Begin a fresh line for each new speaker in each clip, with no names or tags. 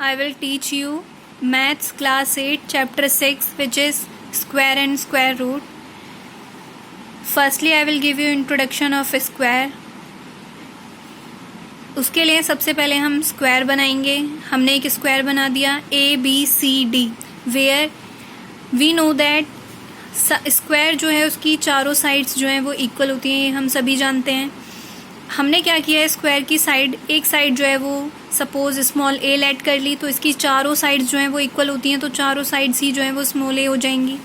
I will teach you Maths Class 8 Chapter 6, which is Square and Square Root. Firstly, I will give you introduction of square. उसके लिए सबसे पहले हम square बनाएंगे. हमने एक स्क्वायर बना दिया ABCD, where we know that square जो है उसकी चारों साइड्स जो हैं वो इक्वल होती हैं, ये हम सभी जानते हैं. हमने क्या किया है, स्क्वायर की साइड, एक साइड जो है वो सपोज स्मॉल a लेट कर ली, तो इसकी चारों साइड्स जो हैं वो इक्वल होती हैं, तो चारों साइड्स ही जो हैं वो स्मॉल a हो जाएंगी.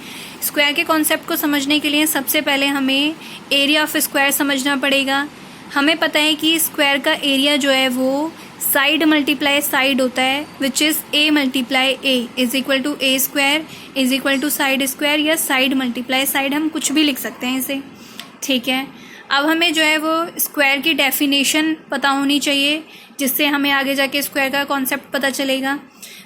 स्क्वायर के कॉन्सेप्ट को समझने के लिए सबसे पहले हमें एरिया ऑफ स्क्वायर समझना पड़ेगा. हमें पता है कि स्क्वायर का एरिया जो है वो साइड मल्टीप्लाई साइड होता है, which is a multiply a is equal to a square is equal to side square, या साइड मल्टीप्लाई साइड, हम कुछ भी लिख सकते हैं इसे. ठीक है, अब हमें जो है वो स्क्वायर की डेफिनेशन पता होनी चाहिए, जिससे हमें आगे जाके स्क्वायर का कॉन्सेप्ट पता चलेगा.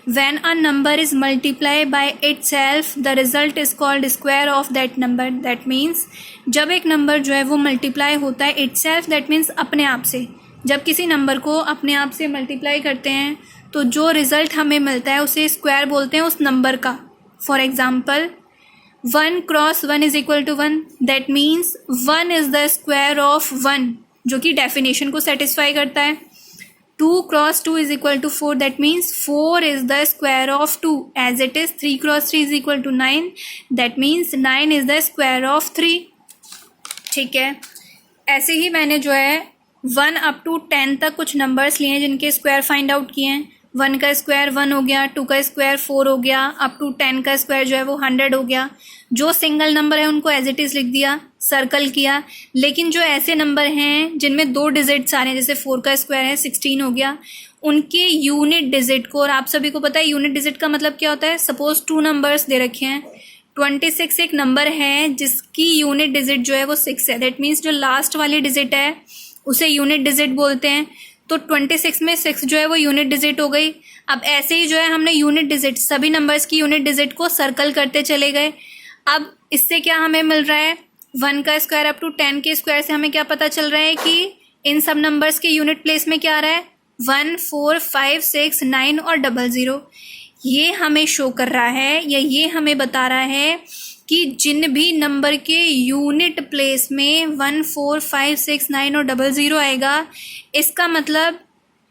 When a number is multiplied by itself, the result is called square of that number. That means जब एक नंबर जो है वो मल्टीप्लाई होता है itself, that means अपने आप से. जब किसी नंबर को अपने आप से मल्टीप्लाई करते हैं तो जो रिजल्ट हमें मिलता है उसे स्क्वायर बोलते हैं उस नंबर का. For example 1 cross 1 is equal to 1, that means 1 is the square of 1, जो कि डेफिनेशन को सेटिस्फाई करता है. 2 cross 2 is equal to 4, that means 4 is the square of 2, as it is 3 cross 3 is equal to 9, that means 9 is the square of 3. ठीक है, ऐसे ही मैंने जो है 1 अप टू 10 तक कुछ नंबर्स लिए हैं जिनके स्क्वायर फाइंड आउट किए हैं. 1 का स्क्वायर 1 हो गया, 2 का स्क्वायर 4 हो गया, अप टू 10 का स्क्वायर जो है वो 100 हो गया. जो सिंगल नंबर है उनको एज इट इज़ लिख दिया, सर्कल किया. लेकिन जो ऐसे नंबर हैं जिनमें 2 डिजिट्स आ रहे हैं, जैसे 4 का स्क्वायर है 16 हो गया, उनके यूनिट डिजिट को, और आप सभी को पता है यूनिट डिजिट का मतलब क्या होता है. सपोज 2 नंबर्स दे रखे हैं, 26 एक नंबर है जिसकी यूनिट डिजिट जो है वो 6 है, दैट मीन्स जो लास्ट वाली डिजिट है उसे यूनिट डिजिट बोलते हैं. तो 26 में 6 जो है वो यूनिट डिजिट हो गई. अब ऐसे ही जो है हमने यूनिट डिजिट, सभी नंबर्स की यूनिट डिजिट को सर्कल करते चले गए. अब इससे क्या हमें मिल रहा है, 1 का स्क्वायर अप टू 10 के स्क्वायर से हमें क्या पता चल रहा है कि इन सब नंबर्स के यूनिट प्लेस में क्या आ रहा है, 1 4 5 6 9 और 00. ये हमें शो कर रहा है, या ये हमें बता रहा है कि जिन भी नंबर के यूनिट प्लेस में 1 4 5 6 9 और 00 आएगा, इसका मतलब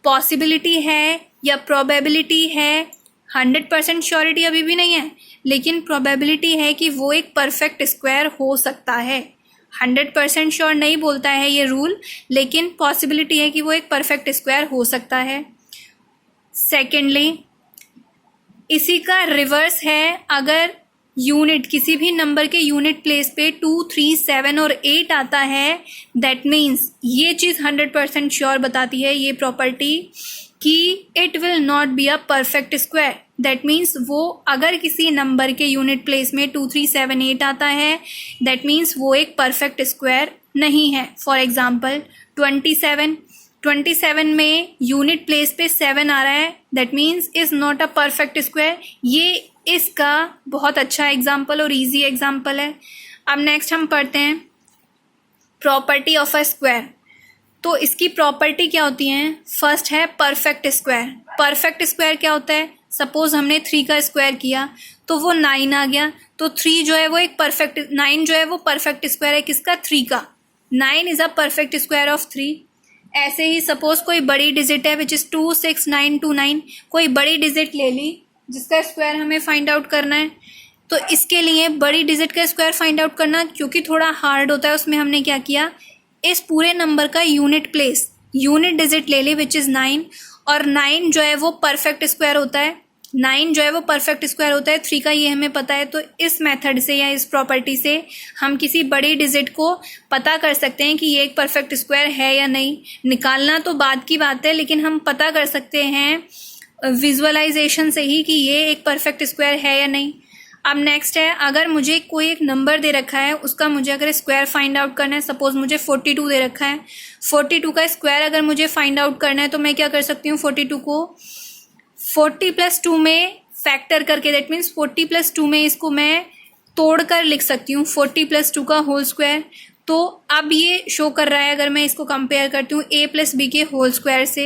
पॉसिबिलिटी है या प्रोबेबिलिटी है, 100% श्योरिटी अभी भी नहीं है, लेकिन प्रोबेबिलिटी है कि वो एक परफेक्ट स्क्वायर हो सकता है. 100% श्योर नहीं बोलता है ये रूल, लेकिन पॉसिबिलिटी है कि वो एक परफेक्ट स्क्वायर हो सकता है. सेकेंडली, इसी का रिवर्स है, अगर यूनिट, किसी भी नंबर के यूनिट प्लेस पे 2 3 7 और 8 आता है, दैट मीन्स ये चीज़ 100% श्योर बताती है, ये प्रॉपर्टी, कि it will not be a perfect square. That means वो अगर किसी नंबर के यूनिट प्लेस में 2 3 7 8 आता है, दैट मीन्स वो एक परफेक्ट स्क्वायर नहीं है. फॉर एग्जाम्पल 27 में यूनिट प्लेस पे 7 आ रहा है, that means is not a perfect square. ये इसका बहुत अच्छा एग्जाम्पल और इजी एग्जाम्पल है. अब नेक्स्ट हम पढ़ते हैं प्रॉपर्टी ऑफ अ स्क्वायर. तो इसकी प्रॉपर्टी क्या होती है, फर्स्ट है परफेक्ट स्क्वायर. परफेक्ट स्क्वायर क्या होता है, सपोज हमने 3 का स्क्वायर किया तो वो 9 आ गया, तो 3 जो है वो एक परफेक्ट, 9 जो है वो परफेक्ट स्क्वायर है किसका, 3 का. 9 is a perfect square of 3. ऐसे ही सपोज कोई बड़ी डिजिट है विच इज़ 2 6 9 2 9, कोई बड़ी डिजिट ले ली जिसका स्क्वायर हमें फाइंड आउट करना है. तो इसके लिए बड़ी डिजिट का स्क्वायर फाइंड आउट करना क्योंकि थोड़ा हार्ड होता है, उसमें हमने क्या किया, इस पूरे नंबर का यूनिट प्लेस, यूनिट डिजिट ले ली विच इज़ 9, और 9 जो है वो परफेक्ट स्क्वायर होता है. 9 जो है वो परफेक्ट स्क्वायर होता है 3 का, ये हमें पता है. तो इस मेथड से या इस प्रॉपर्टी से हम किसी बड़ी डिजिट को पता कर सकते हैं कि ये एक परफेक्ट स्क्वायर है या नहीं. निकालना तो बाद की बात है, लेकिन हम पता कर सकते हैं विजुअलाइजेशन से ही कि ये एक परफेक्ट स्क्वायर है या नहीं. अब नेक्स्ट है, अगर मुझे कोई एक नंबर दे रखा है, उसका मुझे अगर स्क्वायर फाइंड आउट करना है, सपोज मुझे 42 दे रखा है, 42 का स्क्वायर अगर मुझे फाइंड आउट करना है, तो मैं क्या कर सकती हूँ, 42 को 40 + 2 में फैक्टर करके, दैट मीन्स 40 + 2 में इसको मैं तोड़ कर लिख सकती हूँ, 40 + 2 का होल स्क्वायर. तो अब ये शो कर रहा है, अगर मैं इसको कंपेयर करती हूँ a प्लस बी के होल स्क्वायर से,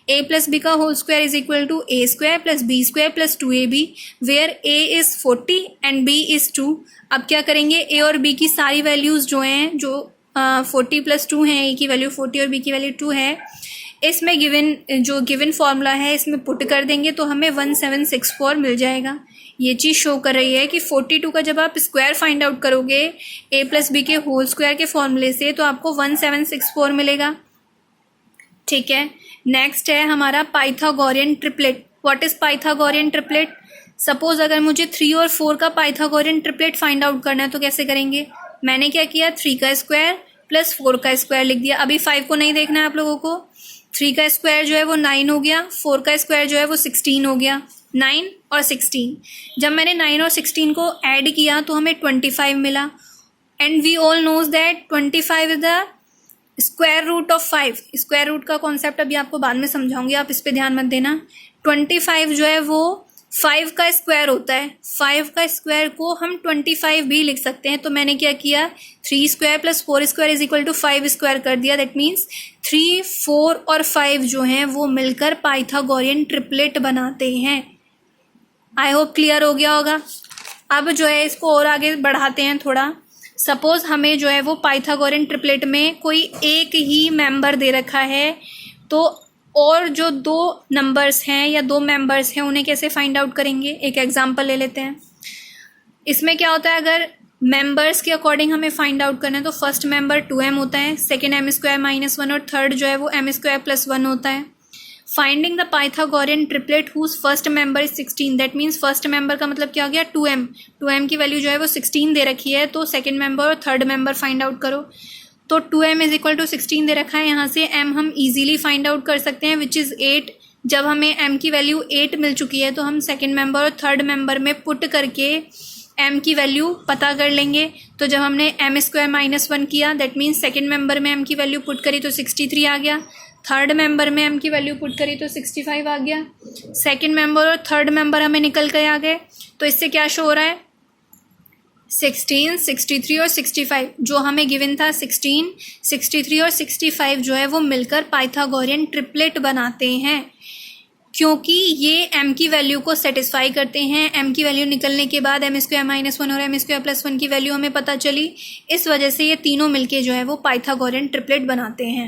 a प्लस बी का whole square is equal to a square plus B square plus 2ab, where a is 40 and b is 2। अब क्या करेंगे, a और b की सारी वैल्यूज जो हैं, जो 40 प्लस 2 हैं, a की वैल्यू 40 और b की वैल्यू 2 है, इसमें गिवन फॉर्मूला है इसमें पुट कर देंगे तो हमें 1764 मिल जाएगा। ये चीज़ शो कर रही है कि 42 का जब आप स्क्वायर फाइंड आउट करोगे a प्लस बी के होल स्क्वायर के फॉर्मूले से तो आपको 1764 मिलेगा। ठीक है, नेक्स्ट है हमारा Pythagorean triplet. What is Pythagorean triplet? Suppose अगर मुझे 3 और 4 का पाइथागोरियन ट्रिपलेट फाइंड आउट करना है तो कैसे करेंगे? मैंने क्या किया, 3 का स्क्वायर प्लस 4 का स्क्वायर लिख दिया। अभी 5 को नहीं देखना है आप लोगों को। 3 का स्क्वायर जो है वो 9 हो गया, 4 का स्क्वायर जो है वो 16 हो गया। 9 और 16, जब मैंने 9 और 16 को ऐड किया तो हमें 25 मिला। And we all knows that 25 is the square root of 5। Square root का कॉन्सेप्ट अभी आपको बाद में समझाऊंगी, आप इस पे ध्यान मत देना। 25 जो है वो 5 का स्क्वायर होता है। 5 का स्क्वायर को हम 25 भी लिख सकते हैं। तो मैंने क्या किया, 3 square plus 4 square is equal to 5 square कर दिया। दैट मीन्स 3, 4 और 5 जो हैं वो मिलकर पाइथागोरियन ट्रिपलेट बनाते हैं। आई होप क्लियर हो गया होगा। अब जो है इसको और आगे बढ़ाते हैं थोड़ा। सपोज हमें जो है वो पाइथागोरियन ट्रिपलेट में कोई एक ही मेंबर दे रखा है, तो और जो 2 नंबर्स हैं या 2 मेंबर्स हैं उन्हें कैसे फाइंड आउट करेंगे? एक एग्जांपल ले लेते हैं। इसमें क्या होता है, अगर मेंबर्स के अकॉर्डिंग हमें फाइंड आउट करना है तो फर्स्ट मेंबर 2m होता है, सेकेंड m स्क्वायर माइनस 1 और थर्ड जो है वो m स्क्वायर प्लस 1 होता है। Finding the Pythagorean triplet whose first member is 16। That means first member का मतलब क्या हो गया, 2m। 2m की वैल्यू जो है वो 16 दे रखी है, तो सेकेंड मेंबर और थर्ड मेंबर फाइंड आउट करो। तो 2m इज इक्वल टू 16 दे रखा है, यहाँ से m हम इजीली फाइंड आउट कर सकते हैं विच इज़ 8। जब हमें m की वैल्यू 8 मिल चुकी है तो हम सेकेंड मेंबर और थर्ड मेंबर में पुट करके m की वैल्यू पता कर लेंगे। तो जब हमने m स्क्वायर माइनस 1 किया, दैट मीन्स सेकेंड मेंबर में m की वैल्यू पुट करी तो 63 आ गया, थर्ड मेंबर में m की वैल्यू पुट करी तो 65 आ गया। सेकेंड मेंबर और थर्ड मेंबर हमें निकल के आ गए। तो इससे क्या शो हो रहा है, 16, 63 और 65 जो हमें गिवन था, 16, 63 और 65 जो है वो मिलकर पाइथागोरियन ट्रिपलेट बनाते हैं, क्योंकि ये m की वैल्यू को सेटिस्फाई करते हैं। m की वैल्यू निकलने के बाद m स्क्वायर माइनस 1 और m स्क्वायर प्लस 1 की वैल्यू हमें पता चली। इस वजह से ये तीनों मिलके जो है वो पाइथागोरियन ट्रिपलेट बनाते हैं।